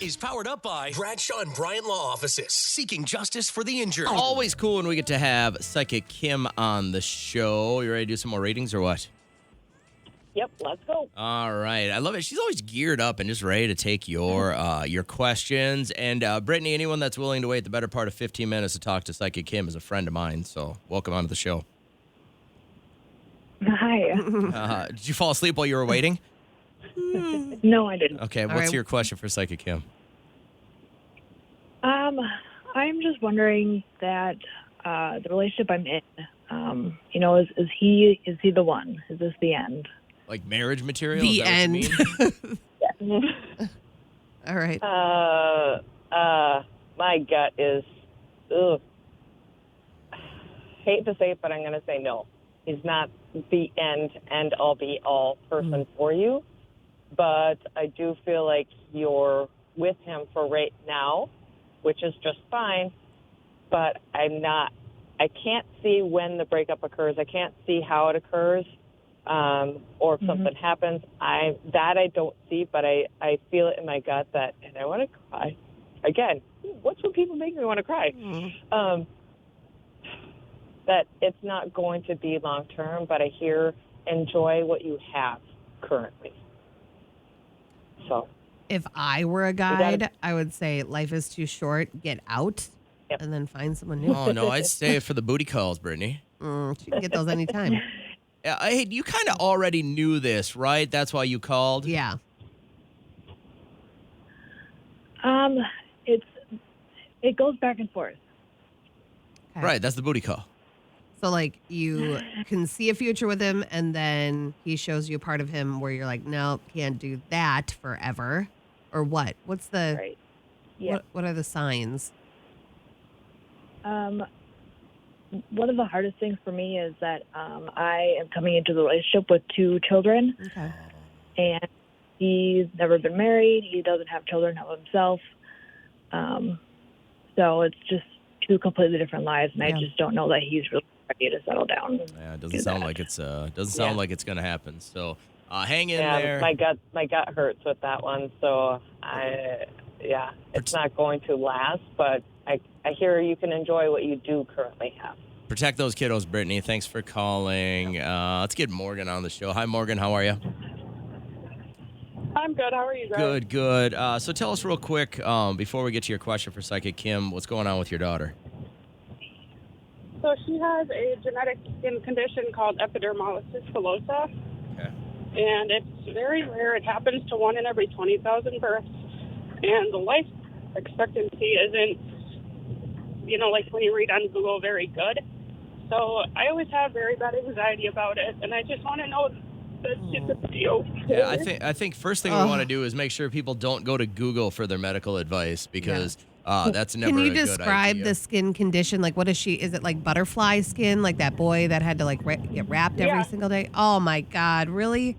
Is powered up by Bradshaw and Bryant Law Offices, seeking justice for the injured. Always cool when we get to have Psychic Kim on the show. You ready to do some more ratings or what? Yep, let's go. All right. I love it. She's always geared up and just ready to take your questions. And Brittany, anyone that's willing to wait the better part of 15 minutes to talk to Psychic Kim is a friend of mine. So welcome onto the show. Hi. Did you fall asleep while you were waiting? No, I didn't. Okay. What's your question for Psychic Kim? I'm just wondering that the relationship I'm in, is he the one? Is this the end? Like marriage material? The Is that end. what you mean? All right. My gut is, hate to say it, but I'm going to say no. He's not the end all be all person for you. But I do feel like you're with him for right now, which is just fine. But I can't see when the breakup occurs. I can't see how it occurs, or if something happens. I don't see, but I feel it in my gut and I want to cry. Again, what's when people make me want to cry? That it's not going to be long term, but I hear enjoy what you have currently. So, If I were a guide, I would say life is too short, get out, and then find someone new. Oh, no. I'd stay for the booty calls, Brittany. You can get those anytime. Hey, you kind of already knew this, right? That's why you called? Yeah. It goes back and forth. Okay. Right. That's the booty call. So, like, you can see a future with him, and then he shows you a part of him where you're like, no, can't do that forever. Or what? What's the... Right. Yeah. What are the signs? One of the hardest things for me is that I am coming into the relationship with 2 children, Okay. and he's never been married. He doesn't have children of himself. So it's just 2 completely different lives, and I just don't know that he's really ready to settle down. Yeah, it doesn't sound like it's going to happen. So hang in there. My gut hurts with that one. So it's not going to last. But I hear you can enjoy what you do currently have. Protect those kiddos, Brittany. Thanks for calling. Let's get Morgan on the show. Hi, Morgan. How are you? I'm good. How are you guys? Good. So tell us real quick, before we get to your question for Psychic Kim, what's going on with your daughter? So she has a genetic skin condition called epidermolysis bullosa. Okay. And it's very rare. It happens to 1 in every 20,000 births. And the life expectancy isn't, like when you read on Google, very good. So I always have very bad anxiety about it. And I just want to know that it's a deal. Yeah, I think first thing we want to do is make sure people don't go to Google for their medical advice because that's never Can you a good describe idea. the skin condition? Like, what is she? Is it like butterfly skin, like that boy that had to get wrapped every single day? Oh my God, really?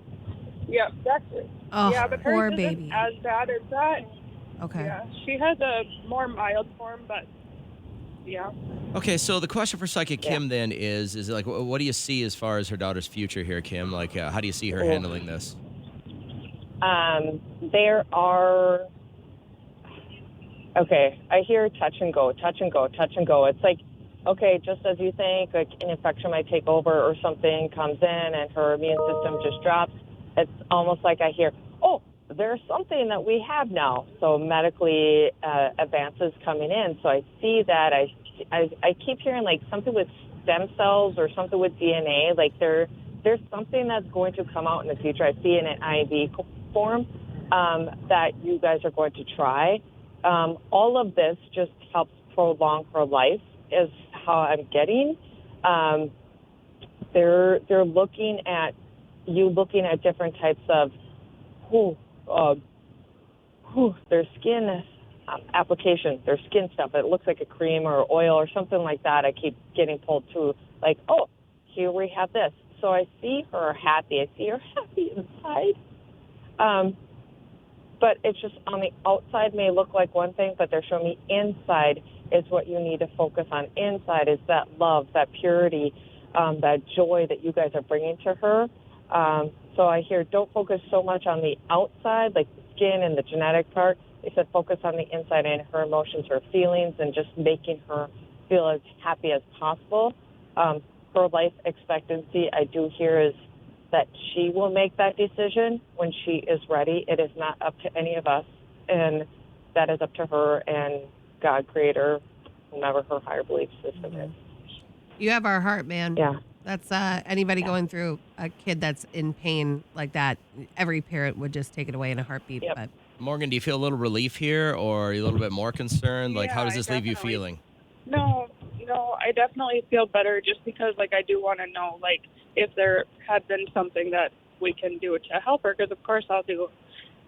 Yeah, that's it. Oh, yeah, but poor hers isn't baby. as bad as that. Okay. Yeah, she has a more mild form, but yeah. Okay, so the question for Psychic Kim then is like, what do you see as far as her daughter's future here, Kim? Like, how do you see her handling this? There are... Okay, I hear touch and go. It's like, okay, just as you think, like an infection might take over or something comes in and her immune system just drops, it's almost like I hear, oh, there's something that we have now. So medically advances coming in. So I see that. I keep hearing like something with stem cells or something with DNA. Like there's something that's going to come out in the future. I see in an IV form that you guys are going to try. All of this just helps prolong her life is how I'm getting. They're looking at different types of their skin application, their skin stuff. It looks like a cream or oil or something like that. I keep getting pulled to like, oh, here we have this. So I see her happy. I see her happy inside. But it's just on the outside may look like one thing, but they're showing me inside is what you need to focus on. Inside is that love, that purity, that joy that you guys are bringing to her. So I hear don't focus so much on the outside, like the skin and the genetic part. they said focus on the inside and her emotions, her feelings, and just making her feel as happy as possible. Her life expectancy, I do hear, is that she will make that decision when she is ready. It is not up to any of us, and that is up to her and God, Creator, whomever her higher belief system is. You have our heart, man. Yeah. That's anybody going through a kid that's in pain like that. Every parent would just take it away in a heartbeat. Yep. But Morgan, do you feel a little relief here, or are you a little bit more concerned? Like, how does Yeah, this I leave you definitely- feeling? No, I definitely feel better just because, like, I do want to know, like, if there had been something that we can do to help her, because, of course, I'll do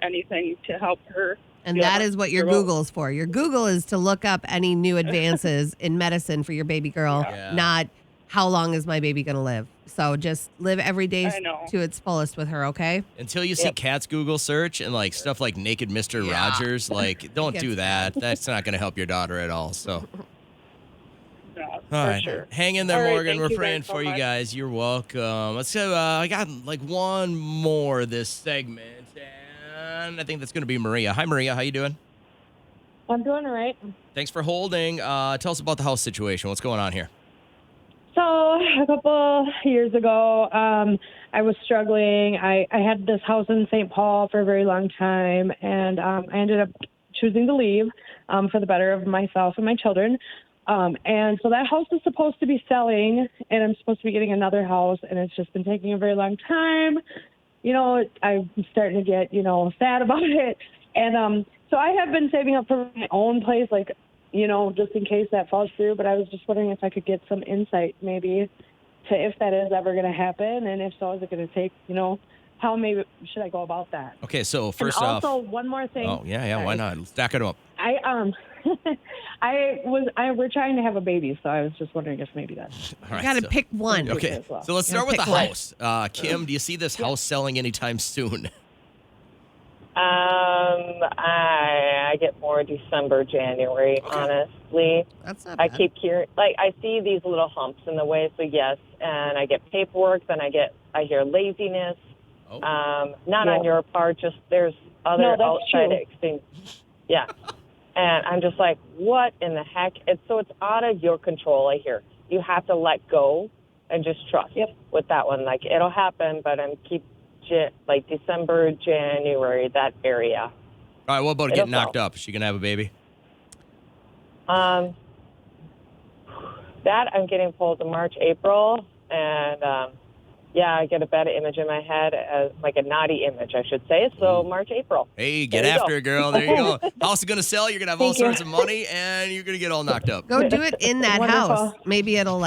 anything to help her. and feel that is what your comfortable. Google's for. Your Google is to look up any new advances in medicine for your baby girl, Yeah. not how long is my baby going to live. So just live every day I know. to its fullest with her, okay? Until you see Kat's Google search and like stuff like naked Mr. Yeah. Rogers, like don't Gets do that. That's not going to help your daughter at all. So, Yeah, all for right, sure. hang in there, All right, Morgan. thank We're you praying guys so for you much. guys. You're welcome. Let's go. I got like one more this segment, and I think that's going to be Maria. Hi, Maria. How you doing? I'm doing all right. Thanks for holding. Tell us about the house situation. What's going on here? So a couple years ago, I was struggling. I had this house in St. Paul for a very long time, and I ended up choosing to leave for the better of myself and my children. And so that house is supposed to be selling, and I'm supposed to be getting another house, and it's just been taking a very long time. You know, I'm starting to get, sad about it. And so I have been saving up for my own place, like, just in case that falls through. But I was just wondering if I could get some insight maybe to if that is ever going to happen. And if so, is it going to take, how maybe should I go about that? Okay, so first and off, also, one more thing. oh yeah, why Sorry. not? Stack it up. We're trying to have a baby, so I was just wondering if maybe that's All You right, got to so- pick one. Okay, as well. so let's You start with gotta the pick house. Kim, do you see this house selling anytime soon? I get more December, January, Okay. honestly. That's not I bad. keep hearing, like, I see these little humps in the way, so yes, and I get paperwork, then I hear laziness. Oh. Not Yeah. on your part, just there's other No, that's outside true. things. Yeah. And I'm just like, what in the heck? It's out of your control, I hear. You have to let go and just trust with that one. Like, it'll happen, but like December, January, that area. All right, what about It'll getting knocked sell. up? Is she gonna have a baby? That I'm getting pulled in March, April, and I get a bad image in my head, like a naughty image, I should say. So March, April. Hey, get There you after go. it, girl. There you go. House is gonna sell. You're gonna have all Thank you. sorts of money, and you're gonna get all knocked up. Go do it in that Wonderful. house. Maybe it'll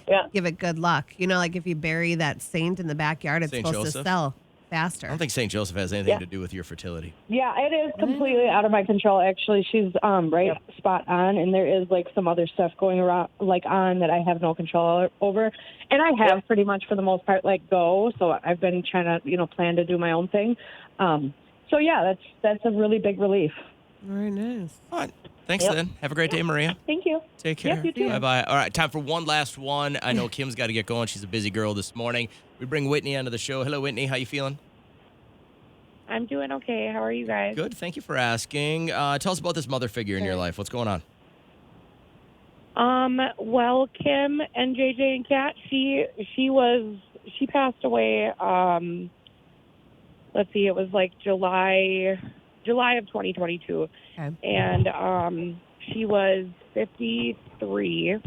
Yeah. give it good luck. Like if you bury that saint in the backyard, it's Saint supposed Joseph? to sell faster. I don't think St. Joseph has anything Yeah. to do with your fertility. Yeah, it is completely out of my control. Actually, she's right spot on, and there is like some other stuff going around, like on that I have no control over, and I have pretty much for the most part let go. So I've been trying to plan to do my own thing. So yeah, that's a really big relief. Very nice. All right. Thanks, Yep. then. Have a great day, Maria. Tink you. Take care. Yep, you too. Bye-bye. All right, time for one last one. I know Kim's got to get going. She's a busy girl this morning. We bring Whitney onto the show. Hello, Whitney. How you feeling? I'm doing okay. How are you guys? Good. Thank you for asking. Tell us about this mother figure in your life. What's going on? Well, Kim and JJ and Kat, she passed away. Let's see, it was like July of 2022, Okay. and she was 53,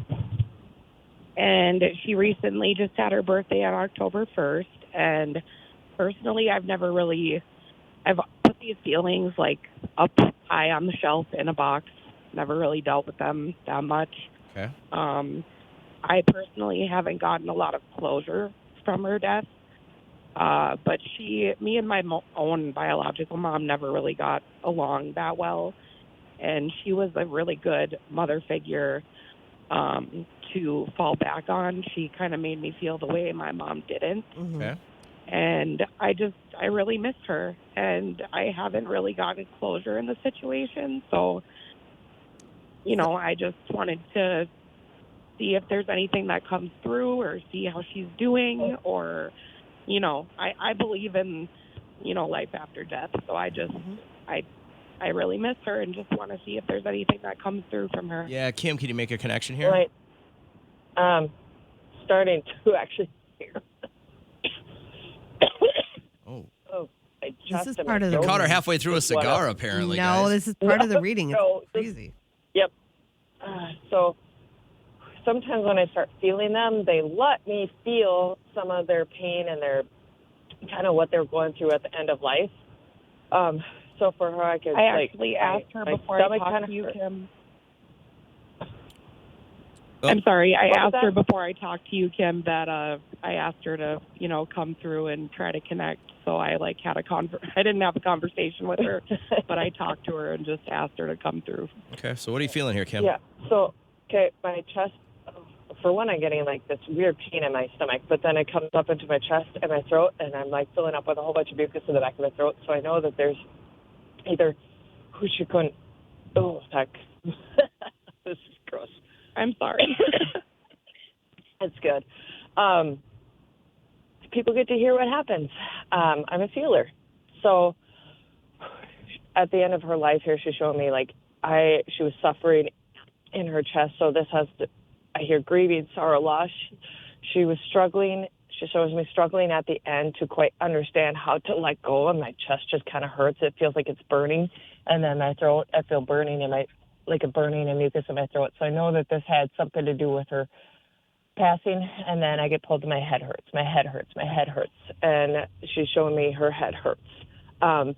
and she recently just had her birthday on October 1st. And personally, I've put these feelings like up high on the shelf in a box. Never really dealt with them that much. Okay. I personally haven't gotten a lot of closure from her death. But me and my own biological mom never really got along that well. And she was a really good mother figure to fall back on. She kind of made me feel the way my mom didn't. Mhm. Okay. And I really miss her. And I haven't really gotten closure in the situation. So, I just wanted to see if there's anything that comes through or see how she's doing or, I believe in, life after death. So I I really miss her and just want to see if there's anything that comes through from her. Yeah, Kim, can you make a connection here? Right. Starting to actually hear. Oh. Oh, I This just is am part of the like, Caught her halfway through a Just what cigar, a- apparently, no, guys. this is part of the reading. It's No, this- crazy. Yep. So sometimes when I start feeling them, they let me feel some of their pain and their kind of what they're going through at the end of life. So for her, I could. I actually asked her my before I stomach talked kinda to you, hurt. Kim. Oh. I'm sorry. I What was asked her that? before I talked to you, Kim, that I asked her to, come through and try to connect. So I had I didn't have a conversation with her, but I talked to her and just asked her to come through. Okay, so what are you feeling here, Kim? Yeah. So okay, my chest. For one, I'm getting like this weird pain in my stomach, but then it comes up into my chest and my throat, and I'm like filling up with a whole bunch of mucus in the back of my throat. So I know that there's either Hushikun. Oh, heck. This is gross. I'm sorry. It's good. People get to hear what happens. I'm a feeler. So at the end of her life here, she showed me she was suffering in her chest. So this I hear grieving, sorrow, loss. She was struggling. She shows me struggling at the end to quite understand how to let go, and my chest just kind of hurts. It feels like it's burning. And then my throat, I feel burning in like a burning and mucus in my throat. So I know that this had something to do with her passing. And then I get pulled to my head hurts. My head hurts. My head hurts. And she's showing me her head hurts. So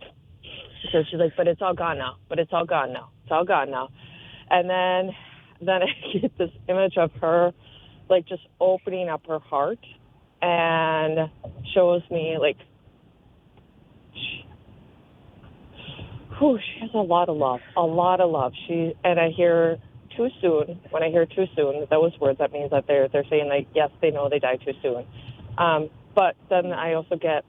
she's like, but it's all gone now. But it's all gone now. It's all gone now. And then I get this image of her, just opening up her heart, and shows me she has a lot of love, and I hear too soon. When I hear too soon, those words, that means that they're saying yes, they know they died too soon. But then I also get,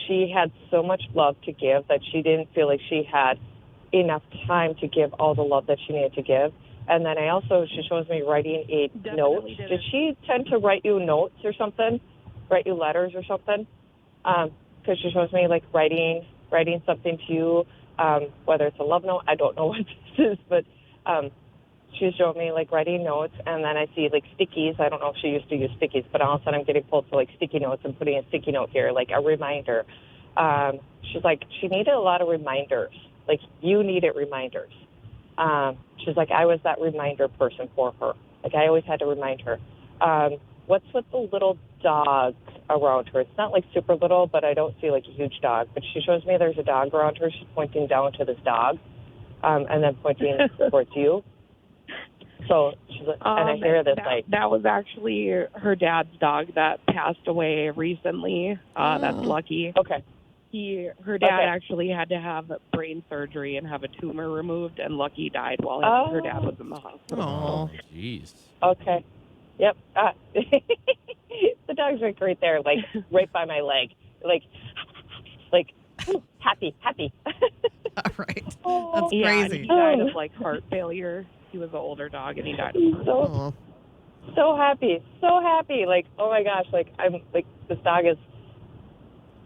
she had so much love to give that she didn't feel like she had enough time to give all the love that she needed to give. And then she shows me writing a note. Did she tend to write you notes or something? Write you letters or something? Because she shows me writing something to you, whether it's a love note. I don't know what this is, but she showed me writing notes, and then I see stickies. I don't know if she used to use stickies, but all of a sudden I'm getting pulled to sticky notes and putting a sticky note here, a reminder. She's she needed a lot of reminders. You needed reminders. She's I was that reminder person for her. I always had to remind her. What's with the little dog around her? It's not super little, but I don't see a huge dog. But she shows me there's a dog around her. She's pointing down to this dog, and then pointing towards you. So she's and I hear this that was actually her dad's dog that passed away recently. That's Lucky. Okay. Her dad actually had to have brain surgery and have a tumor removed, and Lucky died while her dad was in the hospital. Oh, jeez. Okay. Yep. The dog's right there, right by my leg, ooh, happy. All right. That's Yeah, and crazy. he died of heart failure. He was an older dog, and he died of heart. Oh. So happy. Oh my gosh, I'm this dog is.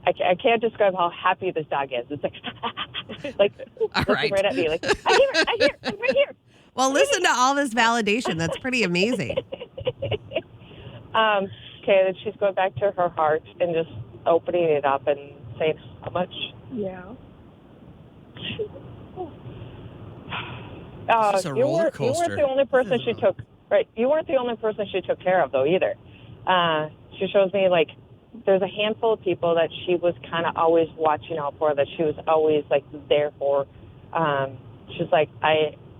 I can't describe how happy this dog is. It's All looking right. right at me, I'm right here. Well, listen to all this validation. That's pretty amazing. Okay, then she's going back to her heart and just opening it up and saying how much. Yeah. It's just a roller You weren't coaster. the only person she took. Right, you weren't the only person she took care of though either. She shows me there's a handful of people that she was kind of always watching out for, that she was always there for. She's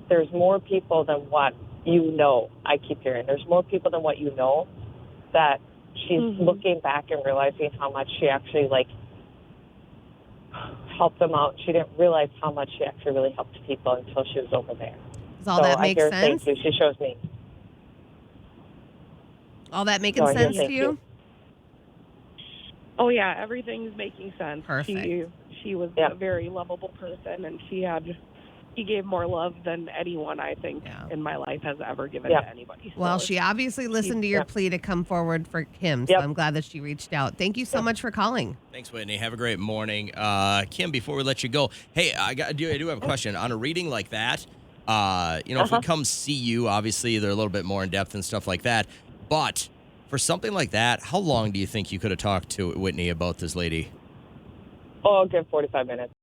there's more people than what you know. I keep hearing there's more people than what you know, that she's looking back and realizing how much she actually helped them out. She didn't realize how much she actually really helped people until she was over there. Does all that make I hear sense? thank you. She shows me. All that making I hear sense to thank you? Oh yeah, everything's making sense. Perfect. She was Yep. a very lovable person, and she had he gave more love than anyone I think Yeah. in my life has ever given Yeah. to anybody. Well, So she obviously listened to your plea to come forward for Kim, so Yep. I'm glad that she reached out. Thank you so much for calling. Thanks, Whitney. Have a great morning. Kim, before we let you go, hey, I do have a question. On a reading like that, if we come see you, obviously they're a little bit more in depth and stuff like that. But for something like that, how long do you think you could have talked to Whitney about this lady? Oh, good 45 minutes.